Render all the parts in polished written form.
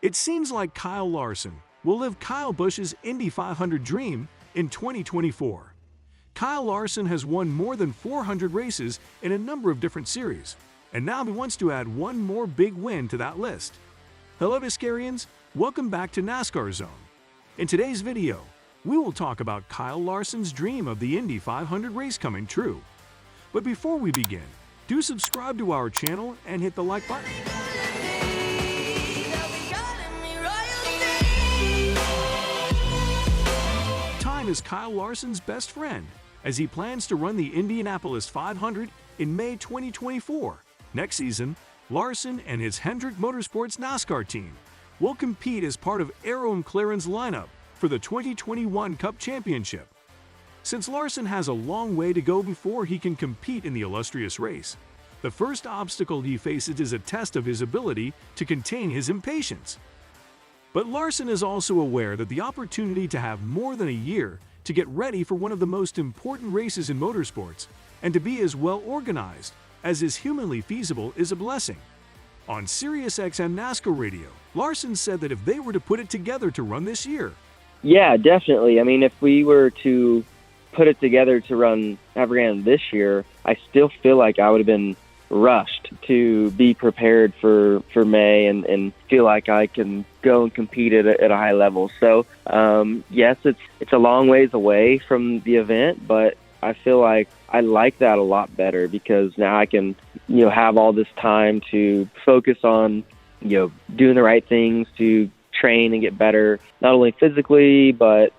It seems like Kyle Larson will live Kyle Busch's Indy 500 dream in 2024. Kyle Larson has won more than 400 races in a number of different series, and now he wants to add one more big win to that list. Hello Nascarians, welcome back to NASCAR Zone. In today's video, we will talk about Kyle Larson's dream of the Indy 500 race coming true. But before we begin, do subscribe to our channel and hit the like button. Time is Kyle Larson's best friend as he plans to run the Indianapolis 500 in May 2024. Next season, Larson and his Hendrick Motorsports NASCAR team will compete as part of Arrow McLaren's lineup for the 2021 Cup Championship. Since Larson has a long way to go before he can compete in the illustrious race, the first obstacle he faces is a test of his ability to contain his impatience. But Larson is also aware that the opportunity to have more than a year to get ready for one of the most important races in motorsports and to be as well organized as is humanly feasible is a blessing. On SiriusXM NASCAR Radio, Larson said that if they were to put it together to run this year. Yeah, definitely. I mean, if we were to put it together to run Evergrande this year, I still feel like I would have been rushed to be prepared for May and feel like I can go and compete at a high level. So, yes, it's a long ways away from the event, but I feel like I like that a lot better because now I can, have all this time to focus on, doing the right things to train and get better, not only physically, but,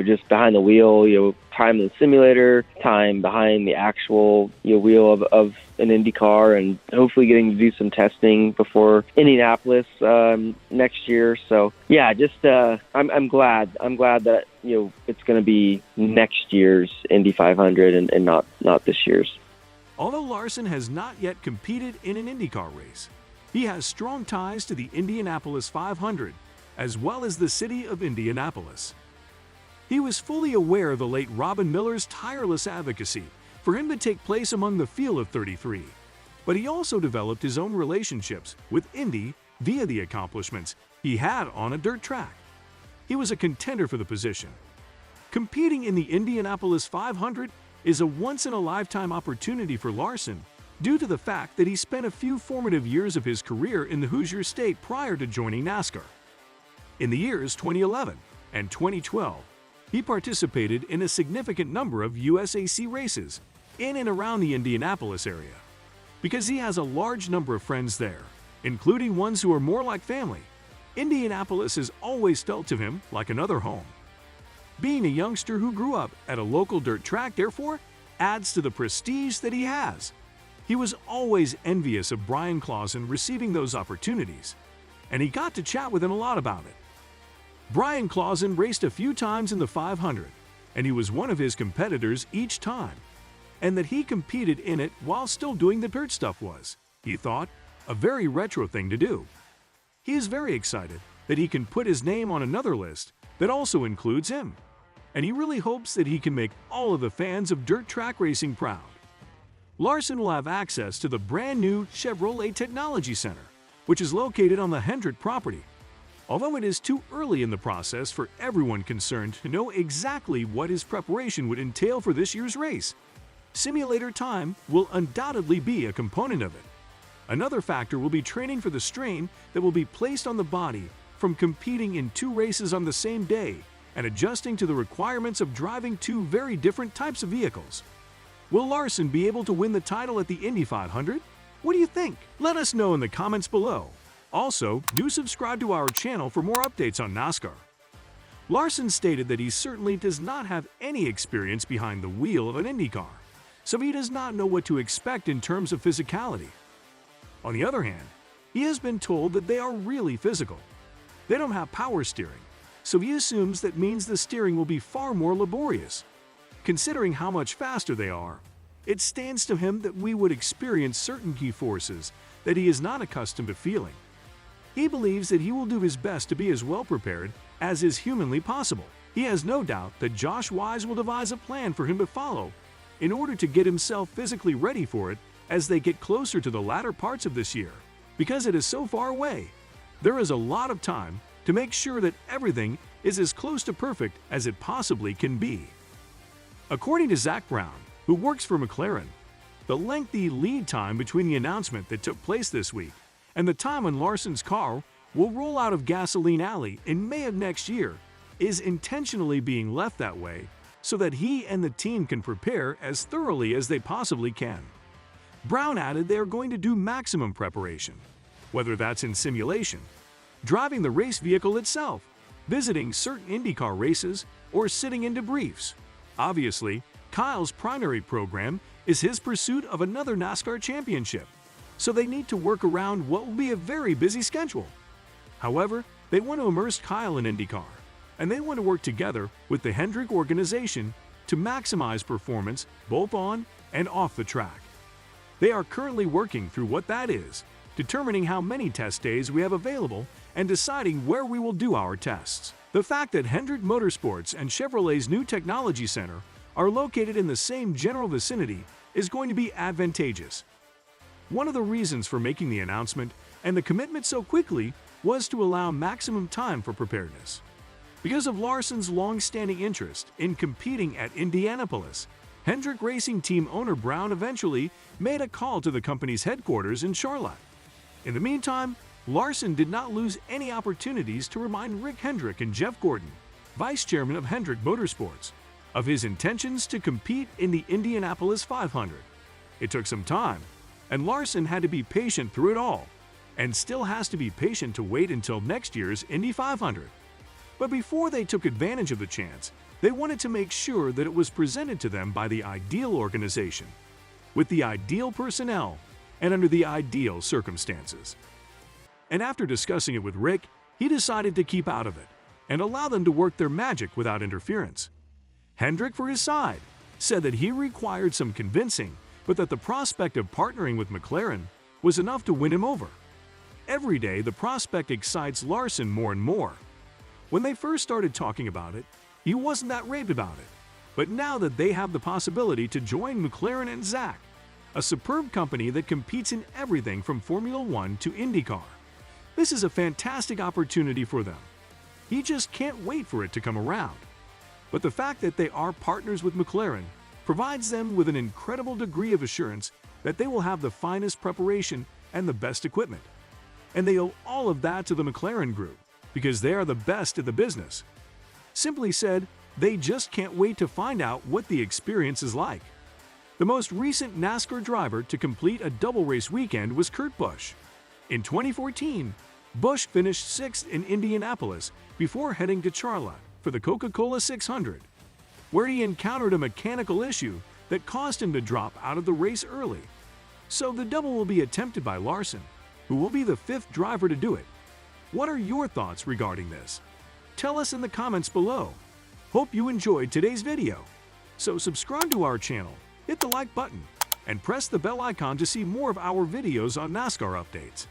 just behind the wheel, time in the simulator, time behind the actual wheel of an Indy car, and hopefully getting to do some testing before Indianapolis next year. So yeah, just I'm glad that it's going to be next year's Indy 500 and not this year's. Although Larson has not yet competed in an IndyCar race, he has strong ties to the Indianapolis 500 as well as the city of Indianapolis. He was fully aware of the late Robin Miller's tireless advocacy for him to take place among the field of 33, but he also developed his own relationships with Indy via the accomplishments he had on a dirt track. He was a contender for the position. Competing in the Indianapolis 500 is a once-in-a-lifetime opportunity for Larson due to the fact that he spent a few formative years of his career in the Hoosier State prior to joining NASCAR. In the years 2011 and 2012, he participated in a significant number of USAC races in and around the Indianapolis area. Because he has a large number of friends there, including ones who are more like family, Indianapolis has always felt to him like another home. Being a youngster who grew up at a local dirt track, therefore, adds to the prestige that he has. He was always envious of Bryan Clausen receiving those opportunities, and he got to chat with him a lot about it. Bryan Clausen raced a few times in the 500, and he was one of his competitors each time, and that he competed in it while still doing the dirt stuff was, he thought, a very retro thing to do. He is very excited that he can put his name on another list that also includes him, and he really hopes that he can make all of the fans of dirt track racing proud. Larson will have access to the brand new Chevrolet Technology Center, which is located on the Hendrick property. Although it is too early in the process for everyone concerned to know exactly what his preparation would entail for this year's race, simulator time will undoubtedly be a component of it. Another factor will be training for the strain that will be placed on the body from competing in two races on the same day and adjusting to the requirements of driving two very different types of vehicles. Will Larson be able to win the title at the Indy 500? What do you think? Let us know in the comments below. Also, do subscribe to our channel for more updates on NASCAR. Larson stated that he certainly does not have any experience behind the wheel of an Indy car, so he does not know what to expect in terms of physicality. On the other hand, he has been told that they are really physical. They don't have power steering, so he assumes that means the steering will be far more laborious. Considering how much faster they are, it stands to him that we would experience certain key forces that he is not accustomed to feeling. He believes that he will do his best to be as well prepared as is humanly possible. He has no doubt that Josh Wise will devise a plan for him to follow in order to get himself physically ready for it as they get closer to the latter parts of this year, because it is so far away. There is a lot of time to make sure that everything is as close to perfect as it possibly can be. According to Zach Brown, who works for McLaren, the lengthy lead time between the announcement that took place this week and the time when Larson's car will roll out of Gasoline Alley in May of next year is intentionally being left that way so that he and the team can prepare as thoroughly as they possibly can. Brown added they are going to do maximum preparation, whether that's in simulation, driving the race vehicle itself, visiting certain IndyCar races, or sitting in debriefs. Obviously, Kyle's primary program is his pursuit of another NASCAR championship, so they need to work around what will be a very busy schedule. However, they want to immerse Kyle in IndyCar, and they want to work together with the Hendrick organization to maximize performance both on and off the track. They are currently working through what that is, determining how many test days we have available and deciding where we will do our tests. The fact that Hendrick Motorsports and Chevrolet's new technology center are located in the same general vicinity is going to be advantageous. One of the reasons for making the announcement and the commitment so quickly was to allow maximum time for preparedness. Because of Larson's long-standing interest in competing at Indianapolis, Hendrick Racing Team owner Brown eventually made a call to the company's headquarters in Charlotte. In the meantime, Larson did not lose any opportunities to remind Rick Hendrick and Jeff Gordon, vice chairman of Hendrick Motorsports, of his intentions to compete in the Indianapolis 500. It took some time, and Larson had to be patient through it all, and still has to be patient to wait until next year's Indy 500. But before they took advantage of the chance, they wanted to make sure that it was presented to them by the ideal organization, with the ideal personnel, and under the ideal circumstances. And after discussing it with Rick, he decided to keep out of it and allow them to work their magic without interference. Hendrick, for his side, said that he required some convincing, but that the prospect of partnering with McLaren was enough to win him over. Every day, the prospect excites Larson more and more. When they first started talking about it, he wasn't that raved about it. But now that they have the possibility to join McLaren and Zach, a superb company that competes in everything from Formula One to IndyCar, this is a fantastic opportunity for them. He just can't wait for it to come around. But the fact that they are partners with McLaren provides them with an incredible degree of assurance that they will have the finest preparation and the best equipment. And they owe all of that to the McLaren Group because they are the best at the business. Simply said, they just can't wait to find out what the experience is like. The most recent NASCAR driver to complete a double race weekend was Kurt Busch. In 2014, Busch finished 6th in Indianapolis before heading to Charlotte for the Coca-Cola 600, where he encountered a mechanical issue that caused him to drop out of the race early. So the double will be attempted by Larson, who will be the 5th driver to do it. What are your thoughts regarding this? Tell us in the comments below. Hope you enjoyed today's video. So subscribe to our channel, hit the like button, and press the bell icon to see more of our videos on NASCAR updates.